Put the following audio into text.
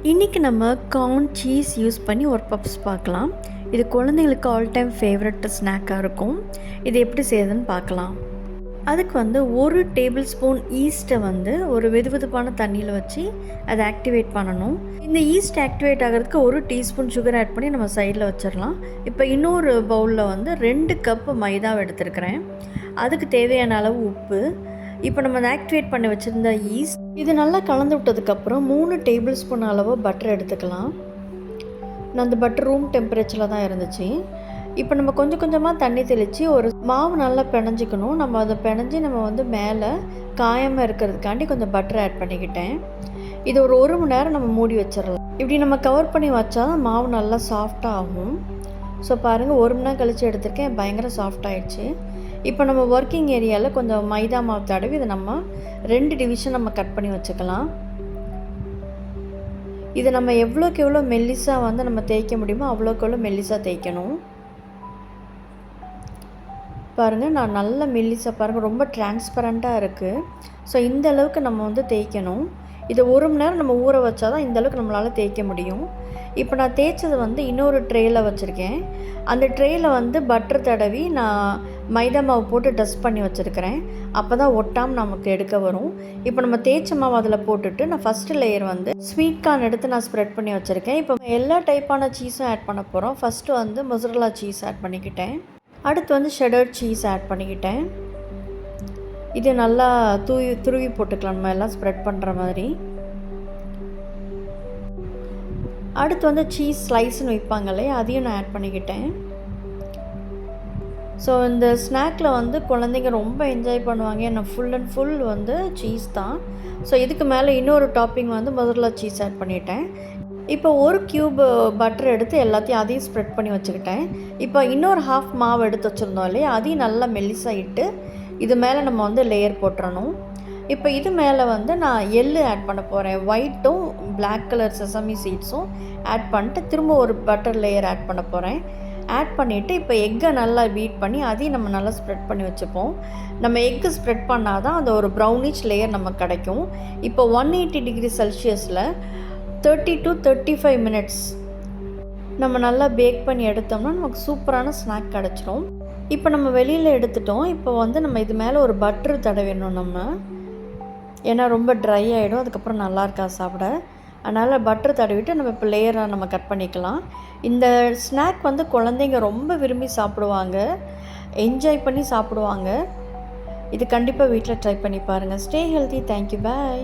இன்றைக்கி நம்ம corn cheese use பண்ணி ஒரு பப்ஸ் பார்க்கலாம். இது குழந்தைங்களுக்கு ஆல் டைம் ஃபேவரட் ஸ்நாக்காக இருக்கும். இது எப்படி செய்யுதுன்னு பார்க்கலாம். அதுக்கு ஒரு டேபிள் ஸ்பூன் ஈஸ்ட்டை ஒரு வெதுவெதுப்பான தண்ணியில் வச்சு அதை ஆக்டிவேட் பண்ணணும். இந்த ஈஸ்ட் ஆக்டிவேட் ஆகிறதுக்கு ஒரு டீஸ்பூன் சுகர் ஆட் பண்ணி நம்ம சைடில் வச்சிடலாம். இப்போ இன்னொரு பவுலில் 2 கப்பு மைதாவை எடுத்துருக்கிறேன். அதுக்கு தேவையான அளவு உப்பு. இப்போ நம்ம அதை ஆக்டிவேட் பண்ணி வச்சுருந்த ஈஸ்ட் இது நல்லா கலந்து விட்டதுக்கப்புறம் 3 டேபிள் ஸ்பூன் அளவு பட்டர் எடுத்துக்கலாம். நான் அந்த பட்டர் ரூம் டெம்பரேச்சரில் தான் இருந்துச்சு. இப்போ நம்ம கொஞ்சம் கொஞ்சமாக தண்ணி தெளித்து ஒரு மாவு நல்லா பிணைஞ்சிக்கணும். நம்ம அதை பிணைஞ்சி நம்ம மேலே காயமாக இருக்கிறதுக்காண்டி கொஞ்சம் பட்டர் ஆட் பண்ணிக்கிட்டேன். இது ஒரு 1 மணி நேரம் நம்ம மூடி வச்சிடலாம். இப்படி நம்ம கவர் பண்ணி வச்சா தான் மாவு நல்லா சாஃப்டாக ஆகும். ஸோ பாருங்கள், 1 மணி நேரம் கழித்து எடுத்திருக்கேன். பயங்கர சாஃப்டாகிடுச்சு. இப்போ நம்ம ஒர்க்கிங் ஏரியாவில் கொஞ்சம் மைதா மாவு தடவி இதை நம்ம 2 டிவிஷன் நம்ம கட் பண்ணி வச்சுக்கலாம். இதை நம்ம எவ்வளோக்கு எவ்வளோ மெல்லிஸாக நம்ம தேய்க்க முடியுமோ அவ்வளோக்கு எவ்வளோ மெல்லிஸாக தேய்க்கணும். பாருங்கள், நான் நல்ல மெல்லிஸாக பாருங்கள், ரொம்ப டிரான்ஸ்பரண்ட்டாக இருக்குது. ஸோ இந்த அளவுக்கு நம்ம தேய்க்கணும். இதை 1 மணி நேரம் நம்ம ஊற வச்சா தான் இந்த அளவுக்கு நம்மளால் தேய்க்க முடியும். இப்போ நான் தேய்ச்சது இன்னொரு ட்ரேயில் வச்சுருக்கேன். அந்த ட்ரேயில் பட்டர் தடவி நான் மைதா மாவு போட்டு டஸ்ட் பண்ணி வச்சுருக்கிறேன். அப்போ தான் ஒட்டாமல் நமக்கு எடுக்க வரும். இப்போ நம்ம தேய்ச்ச மாவு அதில் போட்டுட்டு நான் ஃபஸ்ட்டு லேயர் ஸ்வீட் கார்ன் எடுத்து நான் ஸ்ப்ரெட் பண்ணி வச்சுருக்கேன். இப்போ எல்லா டைப்பான சீஸும் ஆட் பண்ண போகிறோம். ஃபஸ்ட்டு மொசரல்லா சீஸ் ஆட் பண்ணிக்கிட்டேன். அடுத்து ஷெடர் சீஸ் ஆட் பண்ணிக்கிட்டேன். இது நல்லா துருவி போட்டுக்கலாம், நம்ம எல்லாம் ஸ்ப்ரெட் பண்ணுற மாதிரி. அடுத்து சீஸ் ஸ்லைஸ்ன்னு வைப்பாங்களே, அதையும் நான் ஆட் பண்ணிக்கிட்டேன். ஸோ இந்த ஸ்நாக்கில் குழந்தைங்க ரொம்ப என்ஜாய் பண்ணுவாங்க. ஏன்னா ஃபுல் அண்ட் ஃபுல் சீஸ் தான். ஸோ இதுக்கு மேலே இன்னொரு டாப்பிங் மொசரல்லா சீஸ் ஆட் பண்ணிட்டேன். இப்போ 1 கியூப் பட்டர் எடுத்து எல்லாத்தையும் அதையும் ஸ்ப்ரெட் பண்ணி வச்சுக்கிட்டேன். இப்போ இன்னொரு ஹாஃப் மாவு எடுத்து வச்சுருந்தோம் இல்லையா, அதையும் நல்லா மெல்லிசாகிட்டு இது மேலே நம்ம லேயர் போட்டுறணும். இப்போ இது மேலே நான் எள்ளு ஆட் பண்ண போகிறேன். ஒயிட்டும் பிளாக் கலர் செசமி சீட்ஸும் ஆட் பண்ணிட்டு திரும்ப ஒரு பட்டர் லேயர் ஆட் பண்ண போகிறேன். ஆட் பண்ணிவிட்டு இப்போ எக்கை நல்லா பீட் பண்ணி அதையும் நம்ம நல்லா ஸ்ப்ரெட் பண்ணி வச்சுப்போம். நம்ம எக்கு ஸ்ப்ரெட் பண்ணால் தான் அந்த ஒரு ப்ரௌனிஷ் லேயர் நமக்கு கிடைக்கும். இப்போ 180 டிகிரி செல்சியஸில் 30 to 35 மினிட்ஸ் நம்ம நல்லா பேக் பண்ணி எடுத்தோம்னா நமக்கு சூப்பரான ஸ்நாக் கிடச்சிரும். இப்போ நம்ம வெளியில் எடுத்துட்டோம். இப்போ நம்ம இது மேலே ஒரு பட்டர் தடவிடணும் நம்ம. ஏன்னா ரொம்ப ட்ரை ஆகிடும், அதுக்கப்புறம் நல்லா இருக்கா சாப்பிட. அதனால் பட்டர் தடவிட்டு நம்ம இப்போ லேயராக நம்ம கட் பண்ணிக்கலாம். இந்த ஸ்நாக் குழந்தைங்க ரொம்ப விரும்பி சாப்பிடுவாங்க, என்ஜாய் பண்ணி சாப்பிடுவாங்க. இது கண்டிப்பாக வீட்டில் ட்ரை பண்ணி பாருங்கள். Stay healthy. தேங்க்யூ. பாய்.